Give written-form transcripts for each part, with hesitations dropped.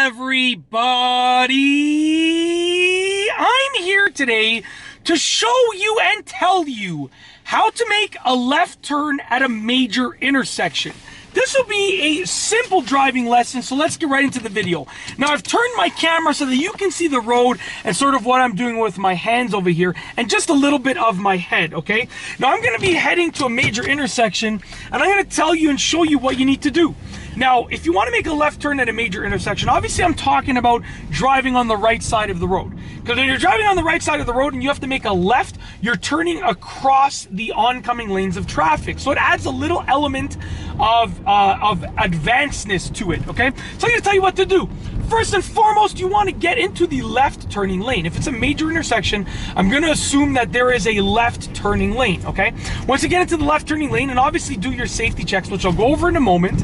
everybody? I'm here today to show you and tell you how to make a left turn at a major intersection. This will be a simple driving lesson, so let's get right into the video. Now, I've turned my camera so that you can see the road and sort of what I'm doing with my hands over here and just a little bit of my head, okay? Now, I'm going to be heading to a major intersection, and I'm going to tell you and show you what you need to do. Now, if you want to make a left turn at a major intersection, obviously I'm talking about driving on the right side of the road. Because when you're driving on the right side of the road and you have to make a left, you're turning across the oncoming lanes of traffic. So it adds a little element of advancedness to it, okay? So I'm going to tell you what to do. First and foremost, you want to get into the left turning lane. If it's a major intersection, I'm going to assume that there is a left turning lane, okay? Once you get into the left turning lane, and obviously do your safety checks, which I'll go over in a moment,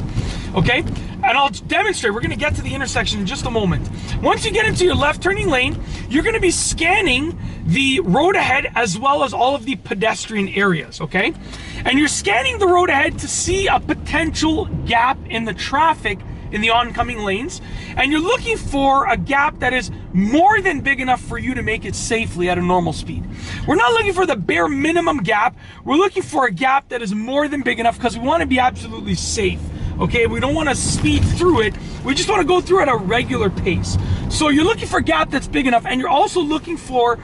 okay? And I'll demonstrate. We're going to get to the intersection in just a moment. Once you get into your left turning lane, you're going to be scanning the road ahead as well as all of the pedestrian areas, okay? And you're scanning the road ahead to see a potential gap in the traffic in the oncoming lanes, and you're looking for a gap that is more than big enough for you to make it safely at a normal speed. We're not looking for the bare minimum gap. We're looking for a gap that is more than big enough because we want to be absolutely safe. Okay, we don't want to speed through it. We just want to go through at a regular pace. So you're looking for a gap that's big enough, and you're also looking for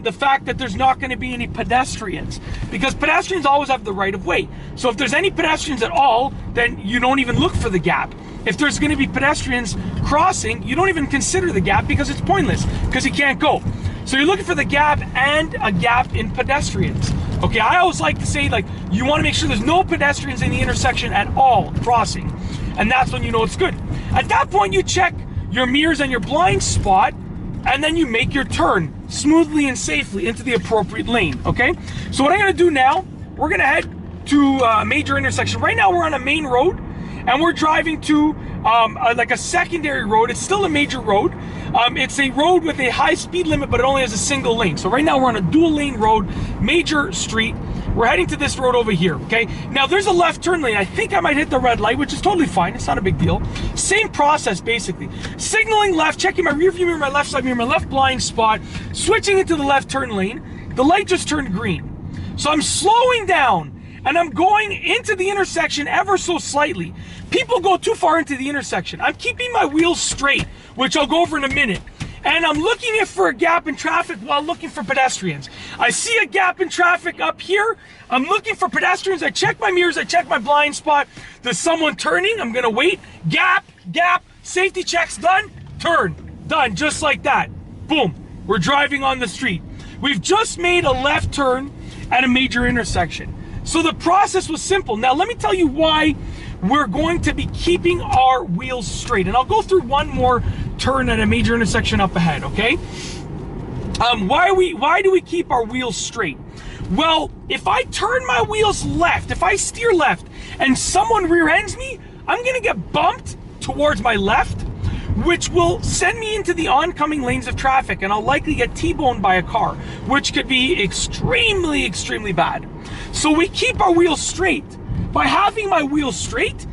the fact that there's not going to be any pedestrians, because pedestrians always have the right of way. So if there's any pedestrians at all, then you don't even look for the gap. If there's going to be pedestrians crossing, you don't even consider the gap because it's pointless, because you can't go. So you're looking for the gap and a gap in pedestrians. Okay, I always like to say, like, you want to make sure there's no pedestrians in the intersection at all crossing, and that's when you know it's good. At that point, you check your mirrors and your blind spot, and then you make your turn smoothly and safely into the appropriate lane, okay? So what I'm going to do now, we're going to head to a major intersection. Right now, we're on a main road, and we're driving to like a secondary road. It's still a major road. It's a road with a high speed limit, but it only has a single lane. So right now we're on a dual lane road, major street. We're heading to this road over here, okay? Now there's a left turn lane. I think I might hit the red light, which is totally fine. It's not a big deal. Same process, basically. Signaling left, checking my rear view mirror, my left side mirror, my left blind spot, switching into the left turn lane. The light just turned green. So I'm slowing down, and I'm going into the intersection ever so slightly. People go too far into the intersection. I'm keeping my wheels straight, which I'll go over in a minute. And I'm looking for a gap in traffic while looking for pedestrians. I see a gap in traffic up here. I'm looking for pedestrians. I check my mirrors, I check my blind spot. There's someone turning. I'm gonna wait. Gap, gap, safety checks done, turn. Done, just like that. Boom, we're driving on the street. We've just made a left turn at a major intersection. So the process was simple. Now let me tell you why we're going to be keeping our wheels straight. And I'll go through one more turn at a major intersection up ahead, okay? Why do we keep our wheels straight? Well, if I turn my wheels left, if I steer left and someone rear ends me, I'm gonna get bumped towards my left, which will send me into the oncoming lanes of traffic, and I'll likely get T-boned by a car, which could be extremely, extremely bad. So we keep our wheels straight. By having my wheels straight,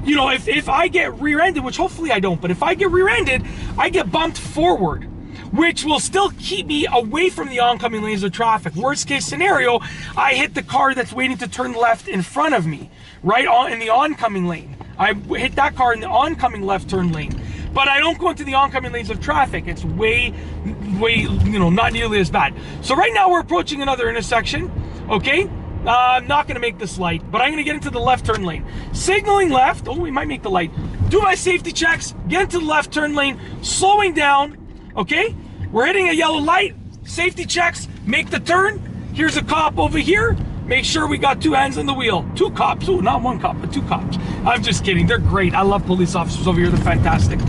you know, if I get rear-ended, which hopefully I don't, but if I get rear-ended, I get bumped forward, which will still keep me away from the oncoming lanes of traffic. Worst case scenario, I hit the car that's waiting to turn left in front of me, right on in the oncoming lane. I hit that car in the oncoming left turn lane. But I don't go into the oncoming lanes of traffic. It's way, you know, not nearly as bad. So right now we're approaching another intersection, okay? I'm not gonna make this light, but I'm gonna get into the left turn lane. Signaling left, oh, we might make the light. Do my safety checks, get into the left turn lane, slowing down, okay? We're hitting a yellow light, safety checks, make the turn. Here's a cop over here. Make sure we got two hands on the wheel. Two cops, oh, not one cop, but two cops. I'm just kidding, they're great. I love police officers over here, they're fantastic.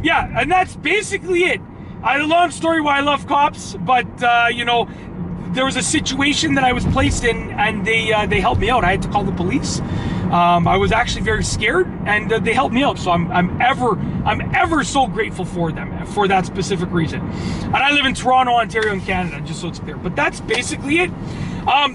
Yeah, and that's basically it. I had a long story why I love cops, but you know, there was a situation that I was placed in, and they helped me out. I had to call the police. I was actually very scared, and they helped me out. So I'm ever so grateful for them for that specific reason. And I live in Toronto, Ontario, in Canada, just so it's clear. But that's basically it.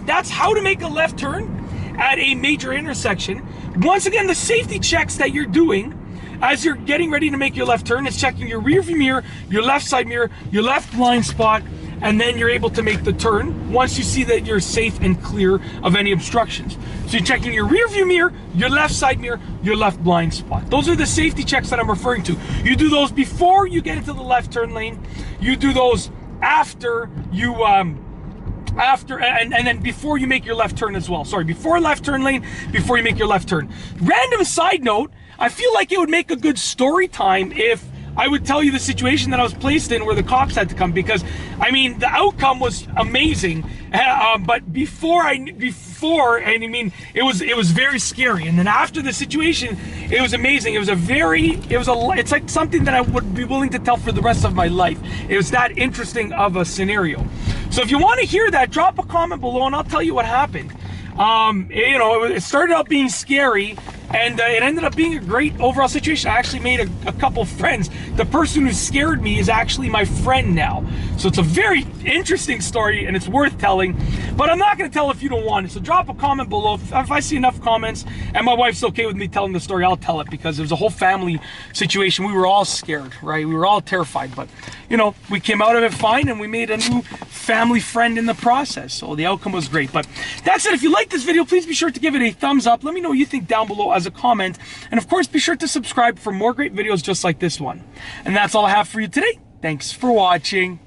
That's how to make a left turn at a major intersection. Once again, the safety checks that you're doing as you're getting ready to make your left turn, it's checking your rear view mirror, your left side mirror, your left blind spot, and then you're able to make the turn once you see that you're safe and clear of any obstructions. So you're checking your rear view mirror, your left side mirror, your left blind spot. Those are the safety checks that I'm referring to. You do those before you get into the left turn lane. You do those after you and then before you make your left turn as well. Sorry, before left turn lane, before you make your left turn. Random side note, I feel like it would make a good story time if I would tell you the situation that I was placed in where the cops had to come, because I mean the outcome was amazing, but it was very scary, and then after the situation it was amazing. It's like something that I would be willing to tell for the rest of my life. It was that interesting of a scenario. So if you want to hear that, drop a comment below and I'll tell you what happened. It started out being scary, and it ended up being a great overall situation. I actually made a couple friends. The person who scared me is actually my friend now. So it's a very interesting story and it's worth telling, but I'm not going to tell if you don't want it. So drop a comment below. If I see enough comments and my wife's okay with me telling the story, I'll tell it, because it was a whole family situation. We were all scared, right? We were all terrified, but we came out of it fine, and we made a new family friend in the process. So the outcome was great. But that's it. If you like this video, please be sure to give it a thumbs up. Let me know what you think down below as a comment. And of course, be sure to subscribe for more great videos just like this one. And that's all I have for you today. Thanks for watching.